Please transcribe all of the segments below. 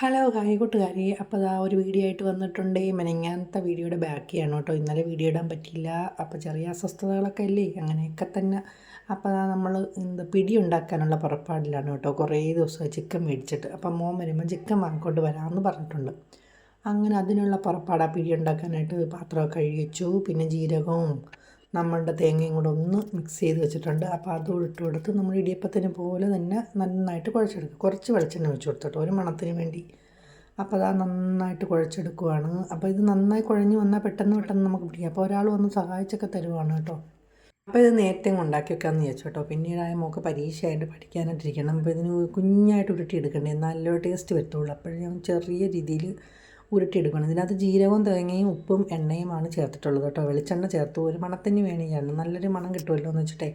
Hello hi കൂട്ടുകാരി. അപ്പോൾ അതാ ഒരു വീഡിയോ ആയിട്ട് വന്നിട്ടുണ്ട്. മെനങ്ങാനത്തെ വീഡിയോയുടെ ബാക്കിയാണ് കേട്ടോ. ഇന്നലെ വീഡിയോ ഇടാൻ പറ്റിയില്ല. അപ്പോൾ ചെറിയ അസ്വസ്ഥതകളൊക്കെ അല്ലേ, അങ്ങനെയൊക്കെ തന്നെ. അപ്പോൾ അതാ നമ്മൾ പിടി ഉണ്ടാക്കാനുള്ള പുറപ്പാടിലാണ് കേട്ടോ. കുറേ ദിവസമായി ചിക്കൻ മേടിച്ചിട്ട്. അപ്പം മോൻ വരുമ്പോൾ ചിക്കൻ വാങ്ങിക്കൊണ്ട് വരാമെന്ന് പറഞ്ഞിട്ടുണ്ട്. അങ്ങനെ അതിനുള്ള പുറപ്പാടാണ്. പിടി ഉണ്ടാക്കാനായിട്ട് പാത്രമൊക്കെ കഴുകി വെച്ചു. പിന്നെ ജീരകവും നമ്മളുടെ തേങ്ങയും കൂടെ ഒന്ന് മിക്സ് ചെയ്ത് വെച്ചിട്ടുണ്ട്. അപ്പോൾ അതും ഇട്ട് കൊടുത്ത് നമ്മൾ ഇടിയപ്പത്തിന് പോലെ തന്നെ നന്നായിട്ട് കുഴച്ചെടുക്കുക. കുറച്ച് വെളിച്ചെണ്ണ വെച്ച് കൊടുത്തിട്ട് ഒരു മണത്തിന് വേണ്ടി. അപ്പോൾ അത് നന്നായിട്ട് കുഴച്ചെടുക്കുവാണ്. അപ്പോൾ ഇത് നന്നായി കുഴഞ്ഞ് വന്നാൽ പെട്ടെന്ന് നമുക്ക് പിടിക്കാം. അപ്പോൾ ഒരാൾ വന്ന് സഹായിച്ചൊക്കെ തരുവാണ് കേട്ടോ. അപ്പോൾ ഇത് നേരത്തെ ഉണ്ടാക്കി വെക്കാമെന്ന് വിചാരിച്ചു കേട്ടോ. പിന്നീടായ മോൾക്ക് പരീക്ഷയായിട്ട് പഠിക്കാനായിട്ടിരിക്കണം. അപ്പോൾ ഇതിന് കുഞ്ഞായിട്ട് ഉരുട്ടി എടുക്കണ്ടേ, നല്ല ടേസ്റ്റ് വരത്തുള്ളൂ. അപ്പോൾ ഞാൻ ചെറിയ രീതിയിൽ ഉരുട്ടിയെടുക്കണം. ഇതിനകത്ത് ജീരകവും തേങ്ങയും ഉപ്പും എണ്ണയുമാണ് ചേർത്തിട്ടുള്ളത് കേട്ടോ. വെളിച്ചെണ്ണ ചേർത്തു, ഒരു മണത്തിന് വേണ്ടിയാണ്, നല്ലൊരു മണം കിട്ടുമല്ലോ എന്ന് വെച്ചിട്ടേ.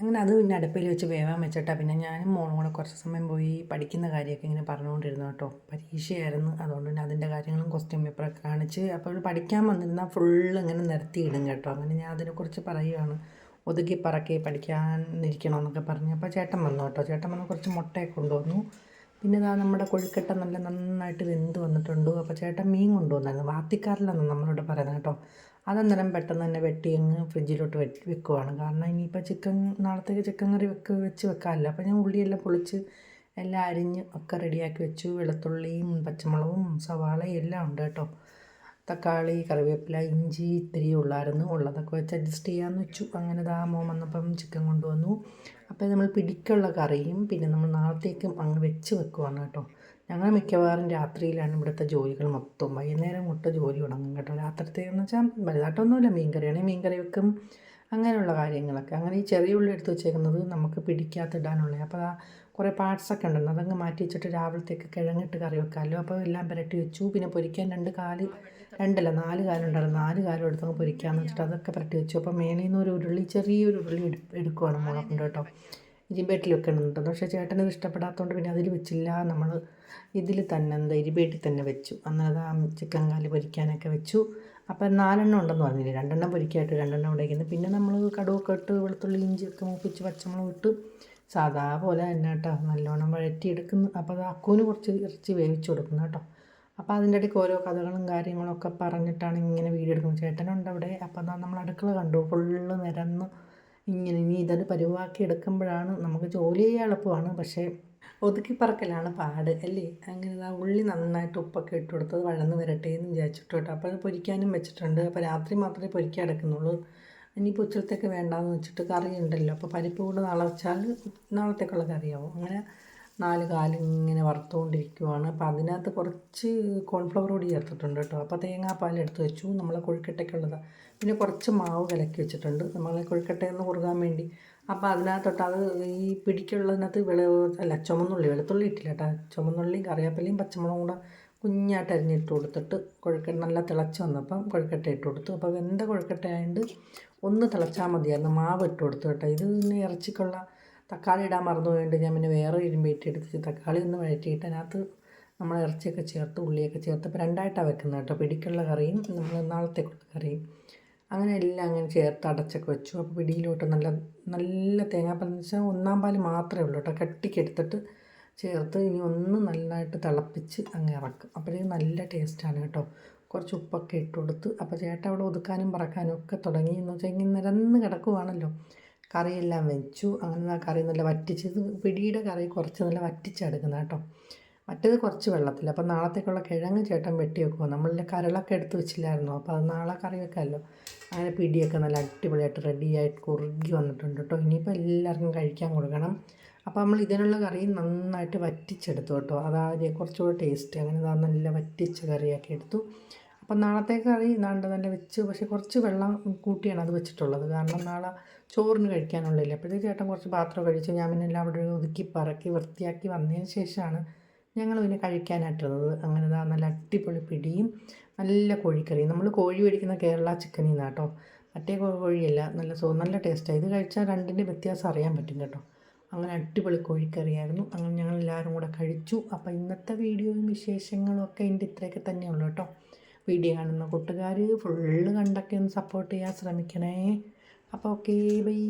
അങ്ങനെ അത് പിന്നെ അടുപ്പിൽ വെച്ച് വേവാൻ വെച്ചിട്ടാ. പിന്നെ ഞാനും മോളും കൂടെ കുറച്ച് സമയം പോയി പഠിക്കുന്ന കാര്യമൊക്കെ ഇങ്ങനെ പറഞ്ഞുകൊണ്ടിരുന്നു കേട്ടോ. പരീക്ഷയായിരുന്നു, അതുകൊണ്ട് തന്നെ അതിൻ്റെ കാര്യങ്ങളും ക്വസ്റ്റ്യൻ പേപ്പറൊക്കെ കാണിച്ച്. അപ്പോൾ പഠിക്കാൻ വന്നിരുന്നാൽ ഫുള്ള് ഇങ്ങനെ നിരത്തിയിടും കേട്ടോ. അങ്ങനെ ഞാൻ അതിനെക്കുറിച്ച് പറയുകയാണ്. ഒതുക്കി പറക്കി പഠിക്കാനിരിക്കണമെന്നൊക്കെ പറഞ്ഞു. അപ്പോൾ ചേട്ടൻ വന്നു കേട്ടോ. ചേട്ടൻ വന്ന് കുറച്ച് മുട്ടയൊക്കെ കൊണ്ടുവന്നു. പിന്നെ ഇതാ നമ്മുടെ കൊഴുക്കട്ട നന്നായിട്ട് വെന്ത് വന്നിട്ടുണ്ട്. അപ്പോൾ ചേട്ടൻ മീൻ കൊണ്ടുവന്നായിരുന്നു. വാത്തിക്കാറിലെന്ന് നമ്മളിവിടെ പറയുന്നത് കേട്ടോ. അതെന്നേരം പെട്ടെന്ന് തന്നെ വെട്ടി അങ്ങ് ഫ്രിഡ്ജിലോട്ട് വെക്കുവാണ്. കാരണം ഇനിയിപ്പോൾ നാളത്തേക്ക് ചിക്കൻ കറി വെച്ച് വെക്കാമല്ലോ. അപ്പോൾ ഞാൻ ഉള്ളിയെല്ലാം പൊളിച്ച് എല്ലാം അരിഞ്ഞ് ഒക്കെ റെഡിയാക്കി വെച്ചു. വെളുത്തുള്ളിയും പച്ചമുളകും സവാളയും എല്ലാം ഉണ്ട് കേട്ടോ. തക്കാളി, കറിവേപ്പില, ഇഞ്ചി ഇത്തിരി ഉള്ളതൊക്കെ വെച്ച് അഡ്ജസ്റ്റ് ചെയ്യാമെന്ന് വെച്ചു. അങ്ങനെ മോൻ വന്നപ്പം ചിക്കൻ കൊണ്ടുവന്നു. അപ്പോൾ നമ്മൾ പിടിക്കുള്ള കറിയും പിന്നെ നമ്മൾ നാളത്തേക്കും അങ്ങ് വെച്ച് വെക്കുവാണ് കേട്ടോ. ഞങ്ങൾ മിക്കവാറും രാത്രിയിലാണ് ഇവിടുത്തെ ജോലികൾ മൊത്തം. വൈകുന്നേരം തൊട്ട് ജോലി തുടങ്ങും കേട്ടോ. രാത്രിത്തേക്കെന്ന് വെച്ചാൽ വലുതായിട്ടൊന്നുമില്ല. മീൻകറിയാണെങ്കിൽ മീൻകറി വെക്കും, അങ്ങനെയുള്ള കാര്യങ്ങളൊക്കെ. അങ്ങനെ ഈ ചെറിയ ഉള്ളി എടുത്ത് വെച്ചേക്കുന്നത് നമുക്ക് പിടിക്കാത്തിടാനുള്ളത്. അപ്പോൾ കുറേ പാർട്സൊക്കെ ഉണ്ടല്ലോ, അതങ്ങ് മാറ്റി വെച്ചിട്ട് രാവിലത്തേക്ക് കിഴങ്ങിട്ട് കറി വെക്കാമല്ലോ. അപ്പോൾ എല്ലാം പുരട്ടി വെച്ചു. പിന്നെ പൊരിക്കാൻ 4 കാലുണ്ടായിരുന്നു. 4 കാലും എടുത്തങ്ങ് പൊരിക്കാമെന്ന് വെച്ചിട്ട് അതൊക്കെ പുരട്ടി വെച്ചു. അപ്പോൾ മേളിൽ നിന്ന് ഒരു ചെറിയൊരു ഉരുളി എടുക്കുവാണ് മോളെ കൊണ്ട് കേട്ടോ. ഇരിമ്പേട്ടിൽ വെക്കണമെന്നുണ്ട്. പക്ഷേ ചേട്ടനത് ഇഷ്ടപ്പെടാത്തതുകൊണ്ട് പിന്നെ അതിൽ വെച്ചില്ല. നമ്മൾ ഇതിൽ തന്നെ ഇരിമ്പേട്ടിൽ തന്നെ വെച്ചു. അന്നത് ആ ചിക്കൻ കാല് പൊരിക്കാനൊക്കെ വെച്ചു. അപ്പം 4 ഉണ്ടെന്ന് പറഞ്ഞില്ലേ, 2 പൊരിക്കായിട്ട് 2 ഉടയ്ക്കുന്നത്. പിന്നെ നമ്മൾ കടുവൊക്കെ ഇട്ട് വെളുത്തുള്ളി ഇഞ്ചിയൊക്കെ മൂപ്പിച്ച് പച്ചമുളക് ഇട്ട് സാധാ പോലെ തന്നെ കേട്ടോ നല്ലോണം വഴറ്റിയെടുക്കുന്നു. അപ്പോൾ അത് അക്കൂന് കുറച്ച് ഇറച്ചി വേവിച്ച് കൊടുക്കുന്നു കേട്ടോ. അപ്പോൾ അതിൻ്റെ ഇടയ്ക്ക് ഓരോ കഥകളും കാര്യങ്ങളൊക്കെ പറഞ്ഞിട്ടാണ് ഇങ്ങനെ വീഡിയോ എടുക്കുന്നത്. ചേട്ടനുണ്ട് അവിടെ. അപ്പോൾ നമ്മൾ അടുക്കള കണ്ടു ഫുള്ള് നിരന്ന് ഇങ്ങനെ. ഇനി ഇതൊരു പരുവാക്കി എടുക്കുമ്പോഴാണ് നമുക്ക് ജോലി ചെയ്യാൻ എളുപ്പമാണ്, പക്ഷേ ഒതുക്കി പറക്കലാണ് പാട് അല്ലേ. അങ്ങനെ ഉള്ളി നന്നായിട്ട് ഉപ്പൊക്കെ ഇട്ട് കൊടുത്തത് വഴന്ന് വരട്ടെ എന്ന് വിചാരിച്ചിട്ട് കേട്ടോ. അപ്പോൾ അത് പൊരിക്കാനും വെച്ചിട്ടുണ്ട്. അപ്പോൾ രാത്രി മാത്രമേ പൊരിക്കാൻ എടുക്കുന്നുള്ളൂ. ഇനിയിപ്പോൾ ഉച്ചത്തേക്ക് വേണ്ടാന്ന് വെച്ചിട്ട് കറി ഉണ്ടല്ലോ. അപ്പോൾ പരിപ്പ് കൂടെ നാളെ വെച്ചാൽ നാളത്തേക്കുള്ള കറിയാവും. അങ്ങനെ 4 കാലും ഇങ്ങനെ വറുത്തുകൊണ്ടിരിക്കുവാണ്. അപ്പോൾ അതിനകത്ത് കുറച്ച് കോൺഫ്ലവർ പൊടി ചേർത്തിട്ടുണ്ട് കേട്ടോ. അപ്പോൾ തേങ്ങാപ്പാൽ എടുത്ത് വെച്ചു, നമ്മളെ കൊഴുക്കട്ടയ്ക്കുള്ളതാണ്. പിന്നെ കുറച്ച് മാവ് കലക്കി വെച്ചിട്ടുണ്ട് നമ്മളെ കൊഴുക്കട്ടയൊന്ന് കുറുകാൻ വേണ്ടി. അപ്പോൾ അതിനകത്തോട്ട് അത് ഈ പിടിക്കുള്ളതിനകത്ത് ചുമന്നുള്ളി, വെളുത്തുള്ളി ഇട്ടില്ല കേട്ടോ. ചുമന്നുള്ളിയും കറിവേപ്പിലയും പച്ചമുളകും കൂടെ കുഞ്ഞായിട്ട് അരിഞ്ഞിട്ട് കൊടുത്തിട്ട് കൊഴുക്കട്ട നല്ല തിളച്ച് വന്നപ്പം കൊഴുക്കട്ട ഇട്ട് കൊടുത്തു. അപ്പോൾ വെന്ത കൊഴുക്കട്ട ആയതുകൊണ്ട് ഒന്ന് തിളച്ചാൽ മതിയായിരുന്നു. മാവ് ഇട്ട് കൊടുത്തു കേട്ടോ. ഇത് പിന്നെ ഇറച്ചിക്കുള്ള തക്കാളി ഇടാൻ മറന്നു പോയിട്ട് ഞാൻ പിന്നെ വേറെ ഇരുമ്പേറ്റി എടുത്ത് തക്കാളി ഒന്ന് വഴറ്റിയിട്ട് അതിനകത്ത് നമ്മൾ ഇറച്ചിയൊക്കെ ചേർത്ത് ഉള്ളിയൊക്കെ ചേർത്ത് ഇപ്പോൾ 2ആയിട്ടാണ് വെക്കുന്നത് കേട്ടോ. പിടിക്കുള്ള കറിയും നമ്മൾ നാളത്തേക്കുള്ള കറിയും. അങ്ങനെ എല്ലാം അങ്ങനെ ചേർത്ത് അടച്ചൊക്കെ വെച്ചു. അപ്പോൾ പിടിയിലോട്ട് നല്ല തേങ്ങാപ്പാൽ എന്ന് വെച്ചാൽ 1 പാൽ മാത്രമേ ഉള്ളൂ കേട്ടോ. കട്ടിക്കെടുത്തിട്ട് ചേർത്ത് ഇനി ഒന്ന് നല്ലതായിട്ട് തിളപ്പിച്ച് അങ്ങ് ഇറക്കും. അപ്പോഴേക്കും നല്ല ടേസ്റ്റാണ് കേട്ടോ. കുറച്ച് ഉപ്പൊക്കെ ഇട്ട് കൊടുത്ത്. അപ്പോൾ ചേട്ടൻ അവിടെ ഒതുക്കാനും പറക്കാനും ഒക്കെ തുടങ്ങി. എന്ന് വെച്ചാൽ ഇങ്ങനെ നിരന്ന് കിടക്കുവാണല്ലോ. കറിയെല്ലാം വെച്ചു. അങ്ങനെ ആ കറി നല്ല വറ്റിച്ചത്, പിടിയുടെ കറി കുറച്ച് നല്ല വറ്റിച്ചെടുക്കുന്നത് കേട്ടോ. മറ്റേത് കുറച്ച് വെള്ളത്തിൽ. അപ്പോൾ നാളത്തേക്കുള്ള കിഴങ്ങ് ചേട്ടൻ വെട്ടി വെക്കുമോ. നമ്മളിലെ കരളൊക്കെ എടുത്ത് വെച്ചില്ലായിരുന്നു. അപ്പോൾ അത് നാളെ കറി വെക്കാമല്ലോ. അങ്ങനെ പിടിയൊക്കെ നല്ല അടിപൊളിയായിട്ട് റെഡിയായിട്ട് കുറുകി വന്നിട്ടുണ്ട് കേട്ടോ. ഇനിയിപ്പോൾ എല്ലാവർക്കും കഴിക്കാൻ കൊടുക്കണം. അപ്പോൾ നമ്മൾ ഇതിനുള്ള കറി നന്നായിട്ട് വറ്റിച്ചെടുത്തു കേട്ടോ. അതായത് കുറച്ചുകൂടെ ടേസ്റ്റ്. അങ്ങനെ നല്ല വറ്റിച്ച കറിയാക്കി എടുത്തു. അപ്പം നാളത്തെ കറി നല്ല വെച്ച്, പക്ഷേ കുറച്ച് വെള്ളം കൂട്ടിയാണ് അത് വെച്ചിട്ടുള്ളത്. കാരണം നാളെ ചോറിന് കഴിക്കാനുള്ളില്ല. അപ്പോഴത്തേക്ക് ചേട്ടൻ കുറച്ച് പാത്രം കഴിച്ചു. ഞാൻ പിന്നെ എല്ലാം അവിടെ ഒതുക്കി പറക്കി വൃത്തിയാക്കി വന്നതിന് ശേഷമാണ് ഞങ്ങൾ പിന്നെ കഴിക്കാനായിട്ടുള്ളത്. അങ്ങനെ നല്ല അടിപൊളി പിടിയും നല്ല കോഴിക്കറിയും. നമ്മൾ കോഴി മേടിക്കുന്ന കേരള ചിക്കനിൽ നിന്നാണ് കേട്ടോ. മറ്റേ കോഴിയല്ല. നല്ല ടേസ്റ്റാണ്. ഇത് കഴിച്ചാൽ രണ്ടിൻ്റെ വ്യത്യാസം അറിയാൻ പറ്റും കേട്ടോ. അങ്ങനെ അടിപൊളി കോഴിക്കറിയായിരുന്നു. അങ്ങനെ ഞങ്ങൾ എല്ലാവരും കൂടെ കഴിച്ചു. അപ്പോൾ ഇന്നത്തെ വീഡിയോയും വിശേഷങ്ങളും ഒക്കെ ഇതിൻ്റെ ഇത്രയൊക്കെ തന്നെയുള്ളൂ കേട്ടോ. വീഡിയോ കാണുന്ന കൂട്ടുകാർ ഫുള്ള് കണ്ടൊക്കെ ഒന്ന് സപ്പോർട്ട് ചെയ്യാൻ ശ്രമിക്കണേ. അപ്പോൾ ഓക്കേ, ബൈ.